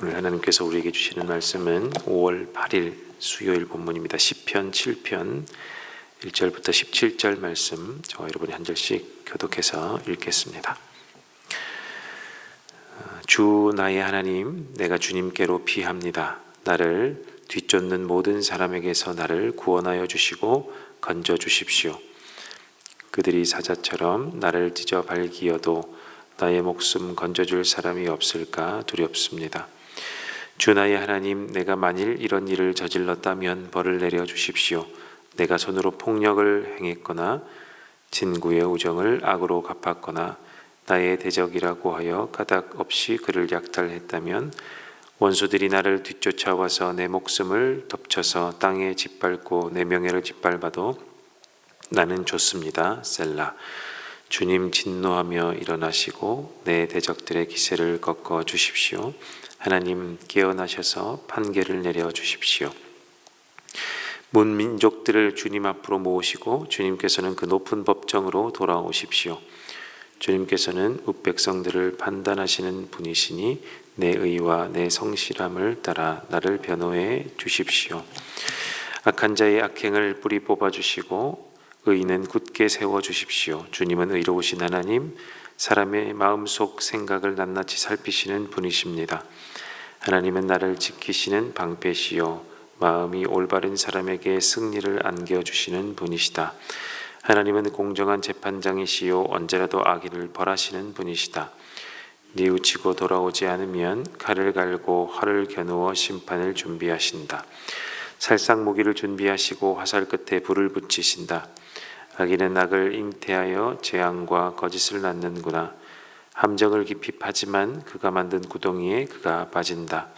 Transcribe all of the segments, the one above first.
오늘 하나님께서 우리에게 주시는 말씀은 5월 8일 수요일 본문입니다. 시편 7편 1절부터 17절 말씀 저와 여러분이 한 절씩 교독해서 읽겠습니다. 주 나의 하나님, 내가 주님께로 피합니다. 나를 뒤쫓는 모든 사람에게서 나를 구원하여 주시고 건져 주십시오. 그들이 사자처럼 나를 찢어 발기어도 나의 목숨 건져줄 사람이 없을까 두렵습니다. 주 나의 하나님, 내가 만일 이런 일을 저질렀다면 벌을 내려 주십시오. 내가 손으로 폭력을 행했거나 친구의 우정을 악으로 갚았거나 나의 대적이라고 하여 까닭 없이 그를 약탈했다면 원수들이 나를 뒤쫓아와서 내 목숨을 덮쳐서 땅에 짓밟고 내 명예를 짓밟아도 나는 좋습니다. 셀라. 주님 진노하며 일어나시고 내 대적들의 기세를 꺾어 주십시오. 하나님 깨어나셔서 판결을 내려 주십시오. 문민족들을 주님 앞으로 모으시고 주님께서는 그 높은 법정으로 돌아오십시오. 주님께서는 뭇백성들을 판단하시는 분이시니 내 의와 내 성실함을 따라 나를 변호해 주십시오. 악한 자의 악행을 뿌리 뽑아 주시고 의인은 굳게 세워 주십시오. 주님은 의로우신 하나님, 사람의 마음속 생각을 낱낱이 살피시는 분이십니다. 하나님은 나를 지키시는 방패시요 마음이 올바른 사람에게 승리를 안겨주시는 분이시다. 하나님은 공정한 재판장이시요 언제라도 악인을 벌하시는 분이시다. 뉘우치고 돌아오지 않으면 칼을 갈고 활을 겨누어 심판을 준비하신다. 살상무기를 준비하시고 화살 끝에 불을 붙이신다. 악인은 악을 잉태하여 재앙과 거짓을 낳는구나. 함정을 깊이 파지만 그가 만든 구덩이에 그가 빠진다.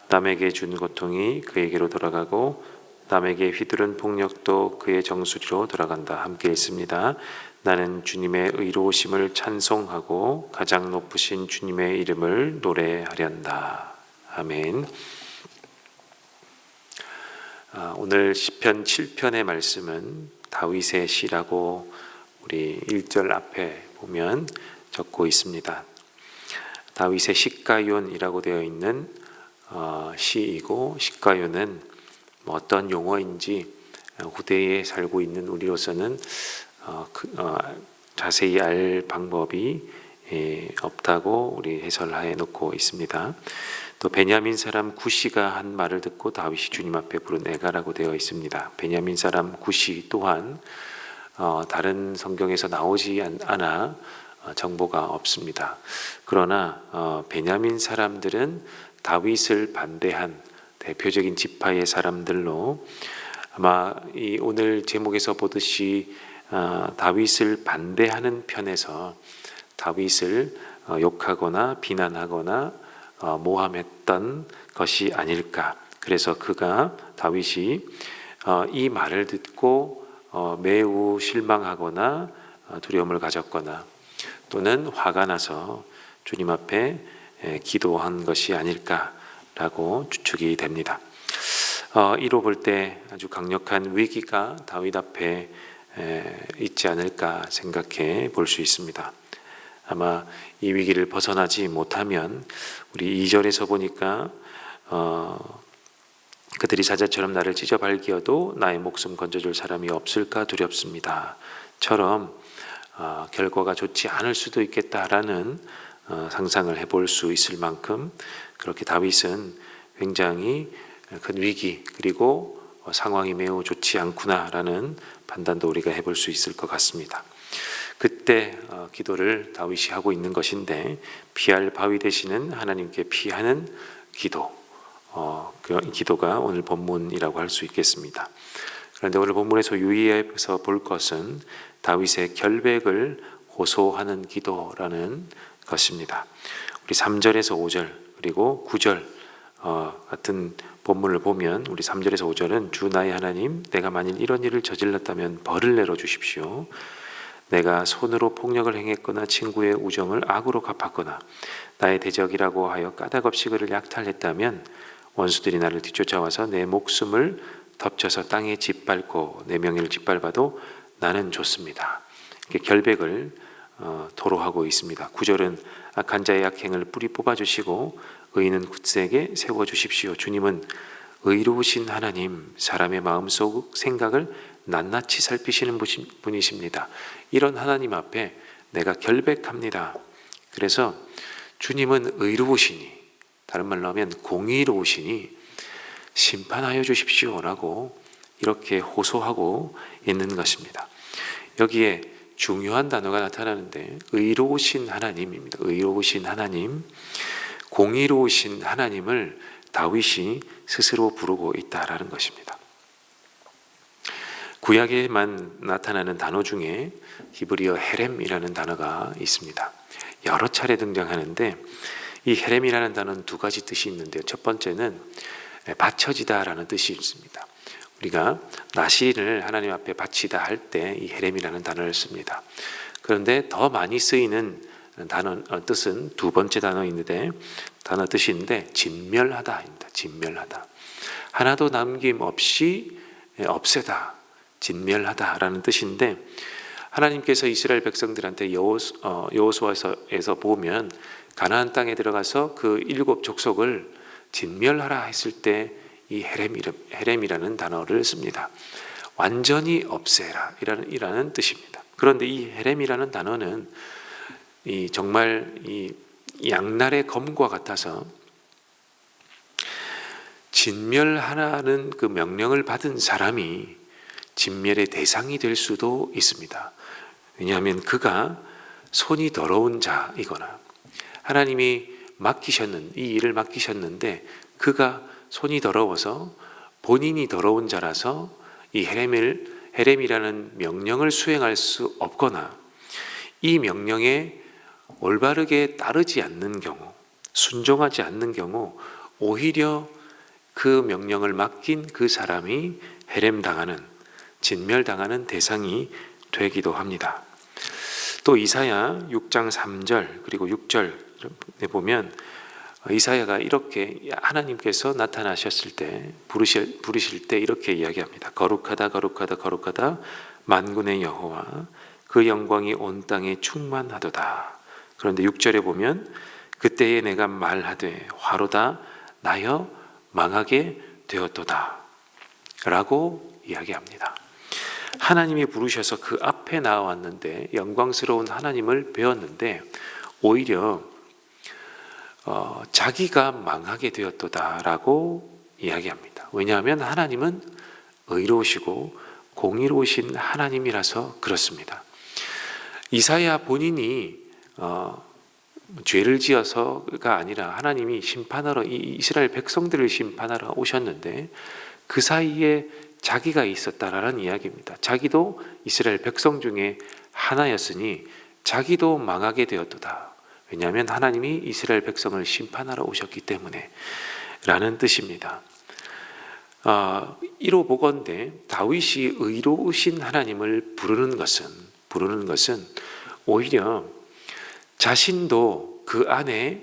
남에게 준 고통이 그에게로 돌아가고 남에게 휘두른 폭력도 그의 정수리로 돌아간다. 함께 읽습니다. 나는 주님의 의로우심을 찬송하고 가장 높으신 주님의 이름을 노래하련다. 아멘. 오늘 시편 7편의 말씀은 다윗의 시라고 우리 1절 앞에 보면 적고 있습니다. 다윗의 시가요이라고 되어 있는 시이고, 시가요는 어떤 용어인지 후대에 살고 있는 우리로서는 자세히 알 방법이 없다고 우리 해설하에 놓고 있습니다. 또 베냐민 사람 구시가 한 말을 듣고 다윗이 주님 앞에 부른 애가라고 되어 있습니다. 베냐민 사람 구시 또한 다른 성경에서 나오지 않아 정보가 없습니다. 그러나 베냐민 사람들은 다윗을 반대한 대표적인 지파의 사람들로 아마 이 오늘 제목에서 보듯이 다윗을 반대하는 편에서 다윗을 욕하거나 비난하거나 모함했던 것이 아닐까. 그래서 다윗이 이 말을 듣고 매우 실망하거나 두려움을 가졌거나 또는 화가 나서 주님 앞에 기도한 것이 아닐까라고 추측이 됩니다. 이로 볼 때 아주 강력한 위기가 다윗 앞에 있지 않을까 생각해 볼 수 있습니다. 아마 이 위기를 벗어나지 못하면 우리 2절에서 보니까 그들이 사자처럼 나를 찢어 발기어도 나의 목숨 건져줄 사람이 없을까 두렵습니다. 처럼 결과가 좋지 않을 수도 있겠다라는 상상을 해볼 수 있을 만큼 그렇게 다윗은 굉장히 큰 위기 그리고 상황이 매우 좋지 않구나라는 판단도 우리가 해볼 수 있을 것 같습니다. 그때 기도를 다윗이 하고 있는 것인데 피할 바위 되시는 하나님께 피하는 기도, 그 기도가 오늘 본문이라고 할 수 있겠습니다. 그런데 오늘 본문에서 유의해서 볼 것은 다윗의 결백을 호소하는 기도라는 것입니다. 우리 3절에서 5절 그리고 9절 같은 본문을 보면 우리 3절에서 5절은 주 나의 하나님, 내가 만일 이런 일을 저질렀다면 벌을 내려 주십시오. 내가 손으로 폭력을 행했거나 친구의 우정을 악으로 갚았거나 나의 대적이라고 하여 까닭 없이 그를 약탈했다면 원수들이 나를 뒤쫓아와서 내 목숨을 덮쳐서 땅에 짓밟고 내 명예를 짓밟아도 나는 좋습니다. 이렇게 결백을 토로하고 있습니다. 9절은 악한 자의 악행을 뿌리 뽑아주시고 의인은 굳세게 세워주십시오. 주님은 의로우신 하나님, 사람의 마음속 생각을 낱낱이 살피시는 분이십니다. 이런 하나님 앞에 내가 결백합니다. 그래서 주님은 의로우시니, 다른 말로 하면 공의로우시니 심판하여 주십시오라고 이렇게 호소하고 있는 것입니다. 여기에 중요한 단어가 나타나는데 의로우신 하나님입니다. 의로우신 하나님, 공의로우신 하나님을 다윗이 스스로 부르고 있다라는 것입니다. 구약에만 나타나는 단어 중에 히브리어 헤렘이라는 단어가 있습니다. 여러 차례 등장하는데 이 헤렘이라는 단어는 두 가지 뜻이 있는데요. 첫 번째는 바쳐지다라는 뜻이 있습니다. 우리가 나시를 하나님 앞에 바치다 할 때 이 헤렘이라는 단어를 씁니다. 그런데 더 많이 쓰이는 단어 뜻은 두 번째 단어인데 단어 뜻인데 진멸하다입니다. 진멸하다. 하나도 남김없이 없애다, 진멸하다라는 뜻인데 하나님께서 이스라엘 백성들한테 여호수아에서 보면 가나안 땅에 들어가서 그 7 족속을 진멸하라 했을 때 이 헤렘이라는 단어를 씁니다. 완전히 없애라 이라는 뜻입니다. 그런데 이 헤렘이라는 단어는 정말 이 양날의 검과 같아서 진멸하라는 그 명령을 받은 사람이 진멸의 대상이 될 수도 있습니다. 왜냐하면 그가 손이 더러운 자이거나 하나님이 이 일을 맡기셨는데 그가 손이 더러워서 본인이 더러운 자라서 이 헤렘이라는 명령을 수행할 수 없거나 이 명령에 올바르게 따르지 않는 경우, 순종하지 않는 경우 오히려 그 명령을 맡긴 그 사람이 헤렘당하는, 진멸당하는 대상이 되기도 합니다. 또 이사야 6장 3절 그리고 6절에 보면 이사야가 이렇게 하나님께서 나타나셨을 때 부르실 때 이렇게 이야기합니다. 거룩하다 거룩하다 거룩하다 만군의 여호와, 그 영광이 온 땅에 충만하도다. 그런데 6절에 보면 그때에 내가 말하되 화로다 나여 망하게 되었도다 라고 이야기합니다. 하나님이 부르셔서 그 앞에 나왔는데 영광스러운 하나님을 배웠는데 오히려 자기가 망하게 되었도다라고 이야기합니다. 왜냐하면 하나님은 의로우시고 공의로우신 하나님이라서 그렇습니다. 이사야 본인이 죄를 지어서가 아니라 하나님이 심판하러 이 이스라엘 백성들을 심판하러 오셨는데 그 사이에 자기가 있었다라는 이야기입니다. 자기도 이스라엘 백성 중에 하나였으니 자기도 망하게 되었도다. 왜냐하면 하나님이 이스라엘 백성을 심판하러 오셨기 때문에 라는 뜻입니다. 이로 보건대 다윗이 의로우신 하나님을 부르는 것은 오히려 자신도 그 안에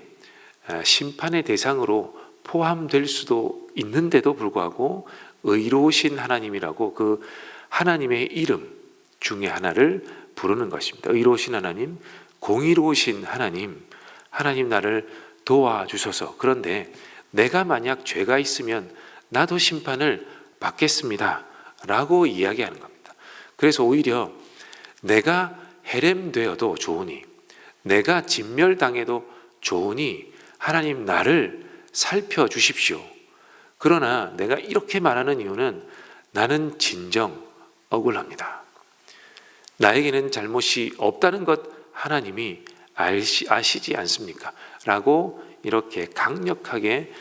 심판의 대상으로 포함될 수도 있는데도 불구하고 의로우신 하나님이라고 그 하나님의 이름 중에 하나를 부르는 것입니다. 의로우신 하나님, 공의로우신 하나님 나를 도와주소서. 그런데 내가 만약 죄가 있으면 나도 심판을 받겠습니다 라고 이야기하는 겁니다. 그래서 오히려 내가 헤렘되어도 좋으니, 내가 진멸당해도 좋으니 하나님 나를 살펴주십시오. 그러나 내가 이렇게 말하는 이유는 나는 진정 억울합니다. 나에게는 잘못이 없다는 것 하나님이 아시지 않습니까? 라고 이렇게 강력하게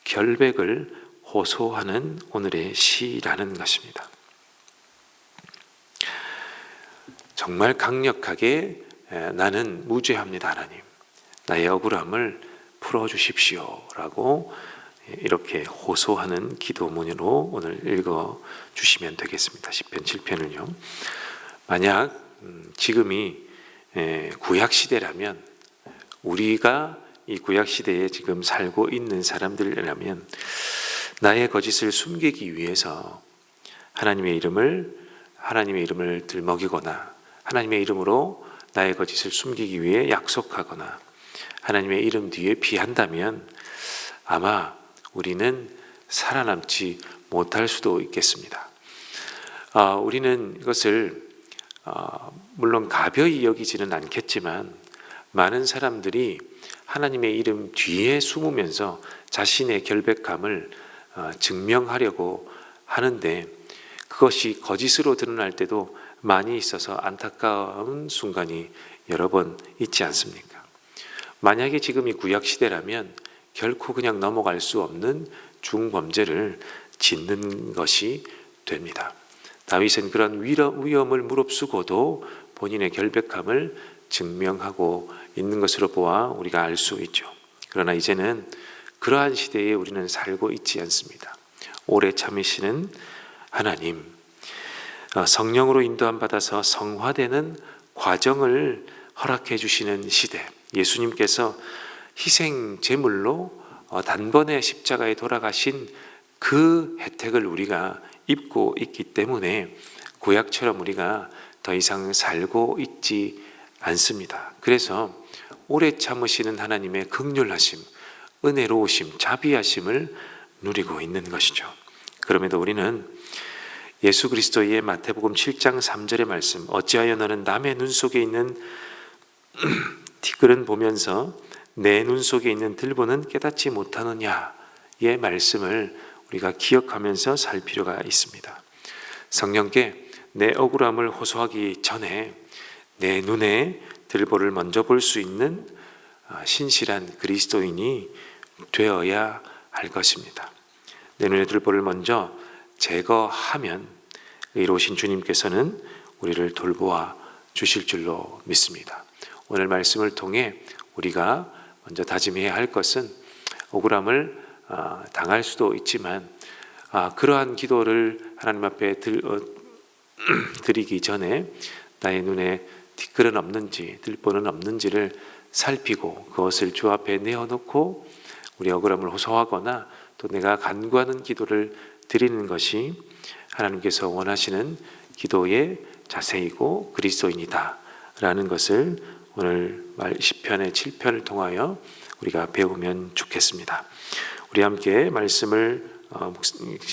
결백을 호소하는 오늘의 시라는 것입니다. 정말 강력하게 나는 무죄합니다 하나님, 나의 억울함을 풀어주십시오 라고 이렇게 호소하는 기도문으로 오늘 읽어주시면 되겠습니다. 시편 7편은요. 만약 지금이 구약시대라면, 우리가 이 구약시대에 지금 살고 있는 사람들이라면 나의 거짓을 숨기기 위해서 하나님의 이름을 들먹이거나 하나님의 이름으로 나의 거짓을 숨기기 위해 약속하거나 하나님의 이름 뒤에 피한다면 아마 우리는 살아남지 못할 수도 있겠습니다. 우리는 이것을 물론 가벼이 여기지는 않겠지만 많은 사람들이 하나님의 이름 뒤에 숨으면서 자신의 결백함을 증명하려고 하는데 그것이 거짓으로 드러날 때도 많이 있어서 안타까운 순간이 여러 번 있지 않습니까? 만약에 지금이 구약시대라면 결코 그냥 넘어갈 수 없는 중범죄를 짓는 것이 됩니다. 다윗은 그런 위험을 무릅쓰고도 본인의 결백함을 증명하고 있는 것으로 보아 우리가 알 수 있죠. 그러나 이제는 그러한 시대에 우리는 살고 있지 않습니다. 오래 참으시는 하나님, 성령으로 인도함 받아서 성화되는 과정을 허락해 주시는 시대, 예수님께서 희생 제물로 단번에 십자가에 돌아가신 그 혜택을 우리가 입고 있기 때문에 구약처럼 우리가 더 이상 살고 있지 않습니다. 그래서 오래 참으시는 하나님의 긍휼하심, 은혜로우심, 자비하심을 누리고 있는 것이죠. 그럼에도 우리는 예수 그리스도의 마태복음 7장 3절의 말씀, 어찌하여 너는 남의 눈 속에 있는 티끌은 보면서 내 눈 속에 있는 들보는 깨닫지 못하느냐의 말씀을 우리가 기억하면서 살 필요가 있습니다. 성령께 내 억울함을 호소하기 전에 내 눈에 들보를 먼저 볼 수 있는 신실한 그리스도인이 되어야 할 것입니다. 내 눈에 들보를 먼저 제거하면 의로우신 주님께서는 우리를 돌보아 주실 줄로 믿습니다. 오늘 말씀을 통해 우리가 먼저 다짐해야 할 것은 억울함을 당할 수도 있지만 그러한 기도를 하나님 앞에 드리기 전에 나의 눈에 티끌은 없는지 들보는 없는지를 살피고 그것을 주 앞에 내어놓고 우리 억울함을 호소하거나 또 내가 간구하는 기도를 드리는 것이 하나님께서 원하시는 기도의 자세이고 그리스도인이다 라는 것을 오늘 시편의 7편을 통하여 우리가 배우면 좋겠습니다. 우리 함께 말씀을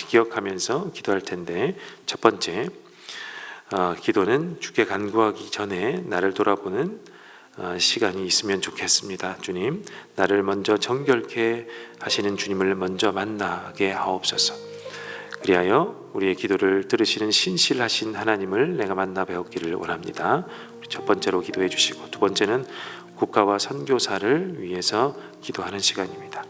기억하면서 기도할 텐데, 첫 번째 기도는 주께 간구하기 전에 나를 돌아보는 시간이 있으면 좋겠습니다. 주님, 나를 먼저 정결케 하시는 주님을 먼저 만나게 하옵소서. 그리하여 우리의 기도를 들으시는 신실하신 하나님을 내가 만나 배웠기를 원합니다. 첫 번째로 기도해 주시고, 두 번째는 국가와 선교사를 위해서 기도하는 시간입니다.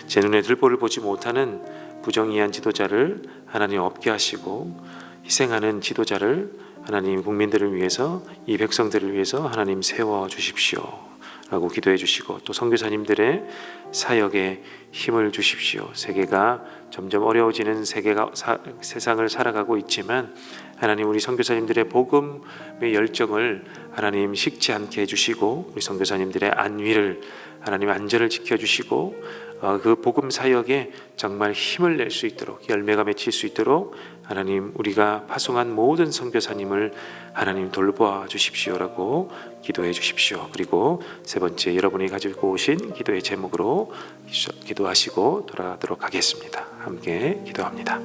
제 눈에 들보를 보지 못하는 부정의한 지도자를 하나님 없게 하시고, 희생하는 지도자를 하나님 국민들을 위해서, 이 백성들을 위해서 하나님 세워 주십시오 라고 기도해 주시고, 또 선교사님들의 사역에 힘을 주십시오. 세계가 점점 어려워지는 세상을 살아가고 있지만 하나님, 우리 선교사님들의 복음의 열정을 하나님 식지 않게 해주시고, 우리 선교사님들의 안위를 하나님 안전을 지켜주시고, 그 복음 사역에 정말 힘을 낼 수 있도록, 열매가 맺힐 수 있도록 하나님, 우리가 파송한 모든 선교사님을 하나님 돌보아 주십시오라고 기도해 주십시오. 그리고 세 번째, 여러분이 가지고 오신 기도의 제목으로 기도하시고 돌아가도록 하겠습니다. 함께 기도합니다.